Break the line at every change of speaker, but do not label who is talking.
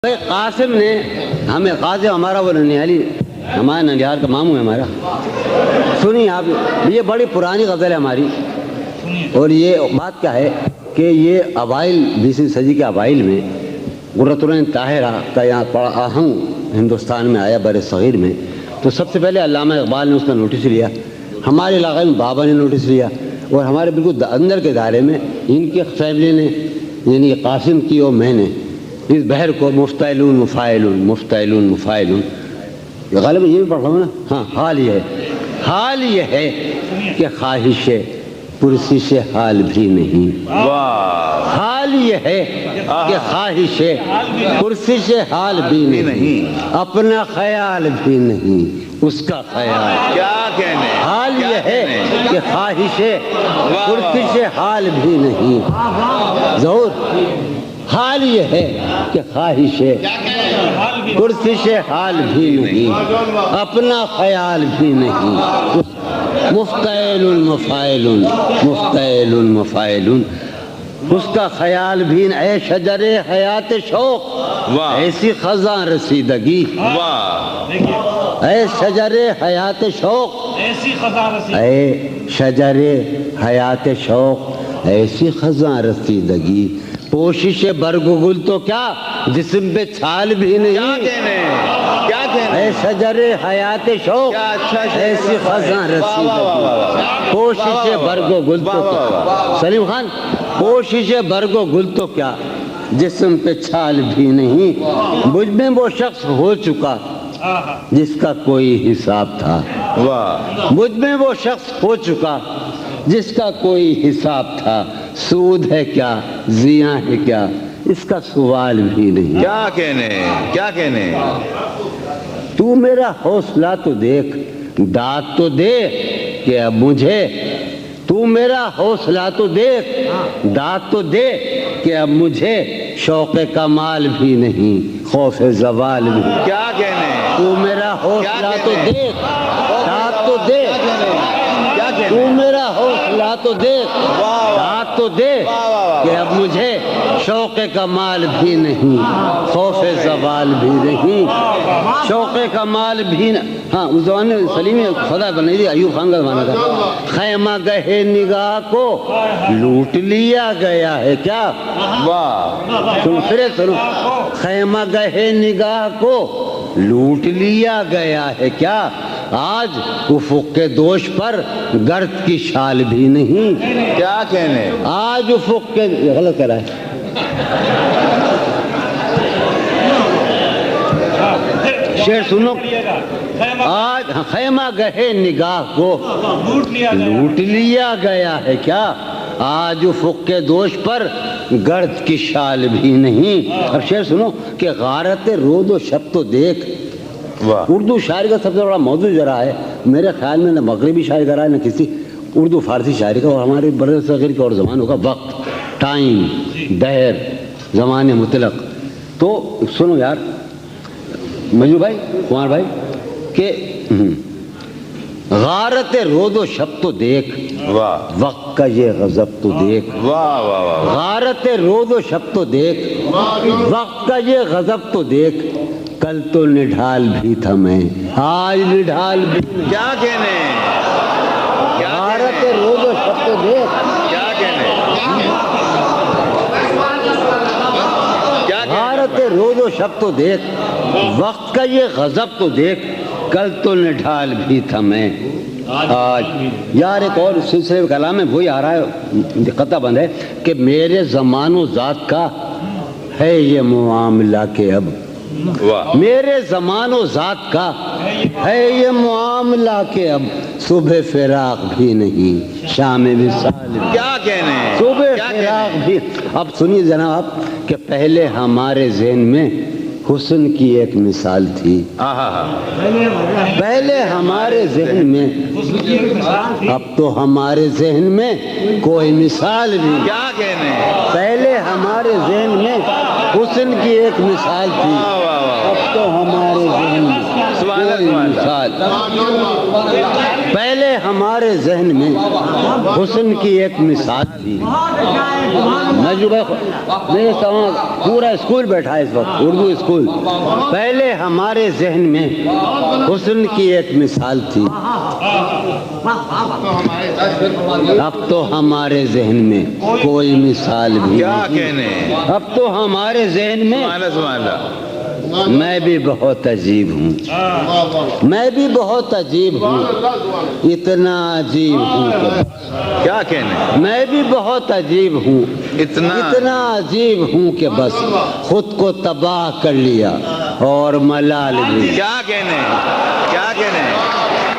بھائی قاسم نے ہمیں قاسم ہمارا وہ ننیالی ہمارا ننیال کا ماموں ہے ہمارا. سنیے آپ, یہ بڑی پرانی غزل ہے ہماری. اور یہ بات کیا ہے کہ یہ اوائل 20ویں صدی کے اوائل میں قرۃ العین طاہرہ کا یہاں بڑا آہنگ ہندوستان میں آیا بر صغیر میں. تو سب سے پہلے علامہ اقبال نے اس کا نوٹس لیا, ہمارے علاقے میں بابا نے نوٹس لیا, اور ہمارے بالکل اندر کے دائرے میں ان کی فیملی نے, یعنی قاسم کی اور میں نے اس بحر کو مفتعلون مفاعلون مفتعلون مفاعلون غالب یہ بھی پڑھ رہا ہوں نا. ہاں, حال یہ ہے کہ خواہش پرسش حال بھی نہیں. حال یہ ہے کہ خواہش پرسش حال بھی نہیں, اپنا خیال بھی نہیں اس کا خیال.
کیا کہنے,
حال یہ ہے کہ خواہش پرسش حال بھی نہیں. ضرور حال یہ ہے کہ خواہش پرسش حال بھی نہیں, اپنا خیال بھی نہیں. مفتعل مفاعل مفتعل مفاعل اس کا خیال بھی. اے شجر حیات شوق ایسی خزاں رسیدگی, اے شجر حیات شوق اے شجر حیات شوق ایسی خزاں رسیدگی. پوشش برگ و گل تو کیا جسم پہ چھال بھی نہیں.
کیا کہنے,
اے شجر حیات شوق ایسی خزاں رسیدگی. پوشش برگ و گل تو کیا, سلیم خان, پوشش برگ و گل تو کیا جسم پہ چھال بھی نہیں. مجھ میں وہ شخص ہو چکا جس کا کوئی حساب تھا. مجھ میں وہ شخص ہو چکا جس کا کوئی حساب تھا. سود ہے کیا زیاں ہے کیا اس کا سوال بھی نہیں.
کیا کہنے, کیا کہنے.
تو میرا حوصلہ تو دیکھ, داد تو دے کہ اب مجھے. تو میرا حوصلہ تو دیکھ, داد تو دے کہ اب مجھے شوق کمال بھی نہیں, خوف زوال بھی.
کیا کہنے,
تو میرا حوصلہ تو دیکھ, داد تو دے. تو میرا حوصلہ تو دیکھ, داد تو دے کہ اب مجھے شوق کمال بھی نہیں, خوف زوال بھی نہیں. شوق کمال بھی ہاں, اس زمانے میں سلیم خدا بنائی تھی, ایوب خان کا زمانہ تھا. خیمہ گہے نگاہ کو لوٹ لیا گیا ہے کیا. سنو پھر سنو, خیمہ گہے نگاہ کو لوٹ لیا گیا ہے کیا. آج افق کے دوش پر گرد کی شال بھی نہیں.
کیا کہنے,
آج افق کے, غلط کر رہا ہے. شعر سنو, آج خیمہ گہے نگاہ کو لوٹ لیا گیا ہے کیا. آج افق کے دوش پر گرد کی شال بھی نہیں. اب شعر سنو کہ غارت رود و شب تو دیکھ. اردو شاعری کا سب سے بڑا موضوع ذرا ہے میرے خیال میں, نہ مغربی شاعری کا رہا ہے نہ کسی اردو فارسی شاعری کا, اور ہمارے بر صغیر کے اور زمانوں کا وقت, ٹائم, دہر, زمان مطلق. تو سنو یار مجھو بھائی, کمار بھائی, کہ غارت رود و شب تو دیکھ, وقت کا یہ غضب تو دیکھ. غارت رود و شب تو دیکھ, وقت کا یہ غضب تو دیکھ. کل تو نڈھال بھی تھا میں, آج نڈھال بھی.
کیا کہنے,
غارت رود و شب تو دیکھ,
کیا کہنے,
غارت رود و شب تو دیکھ, وقت کا یہ غضب تو دیکھ. کل تو نڈھال بھی تھا میں, آج. یار ایک اور سلسلے کلام میں وہی آ رہا ہے, قطع بند ہے کہ میرے زمان و ذات کا ہے یہ معاملہ کہ اب. میرے زمان و ذات کا ہے یہ معاملہ کہ اب صبح فراق بھی نہیں, شام وصال بھی.
کیا کہنے,
صبح فراق بھی. اب سنیے جناب کہ پہلے ہمارے ذہن میں حسن کی ایک مثال تھی. پہلے ہمارے ذہن میں, اب تو ہمارے ذہن میں کوئی مثال نہیں.
کیا کہنے,
پہلے ہمارے ذہن میں حسن کی ایک مثال تھی, اب تو ہمارے ذہن میں کوئی مثال. پہلے ہمارے ذہن میں حسن کی ایک مثال تھی. میرے سامنے پورا اسکول بیٹھا ہے اس وقت، اردو اسکول. پہلے ہمارے ذہن میں حسن کی ایک مثال تھی، اب تو ہمارے ذہن میں کوئی مثال بھی
کیا
نہیں.
کہنے ہیں؟
اب تو ہمارے ذہن میں
سبحان اللہ.
میں بھی بہت عجیب ہوں، میں بھی بہت عجیب ہوں، اتنا عجیب ہوں کہ
کیا کہنے ہیں؟
میں بھی بہت عجیب ہوں، اتنا عجیب ہوں کہ بس خود کو تباہ کر لیا اور ملال بھی.
کیا کہنے ہیں؟ کیا کہنے ہیں؟